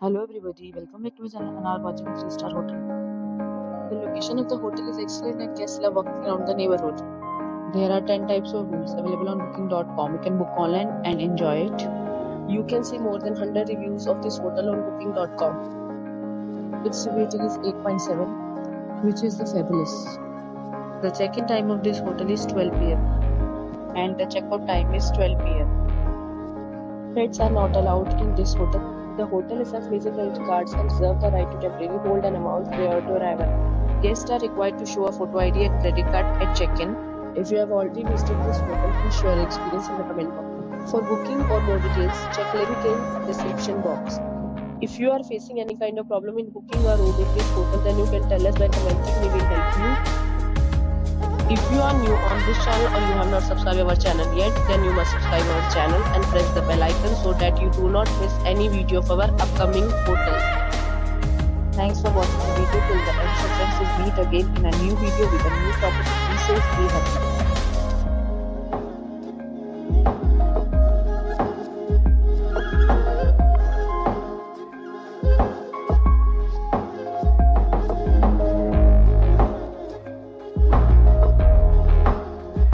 Hello everybody, welcome back to my channel and are watching a 3-star hotel. The location of the hotel is excellent and guests love walking around the neighborhood. There are 10 types of rooms available on booking.com. You can book online and enjoy it. You can see more than 100 reviews of this hotel on booking.com. Its rating is 8.7, which is the fabulous. The check-in time of this hotel is 12 p.m. and the check-out time is 12 p.m. Pets are not allowed in this hotel. The hotel accepts major credit cards and reserves the right to temporarily hold an amount prior to arrival. Guests are required to show a photo ID and credit card at check-in. If you have already visited this hotel, please share your experience in the comment box. For booking or more details, check link in description box. If you are facing any kind of problem in booking a room in this hotel, then you can tell us by commenting. We will help you. If you are new on this channel or you have not subscribed our channel yet, then you must subscribe our channel and press the bell icon so that you do not miss any video of our upcoming hotel. Thanks for watching the video till the end. So friends, we'll meet again in a new video with a new topic. Be safe, be happy.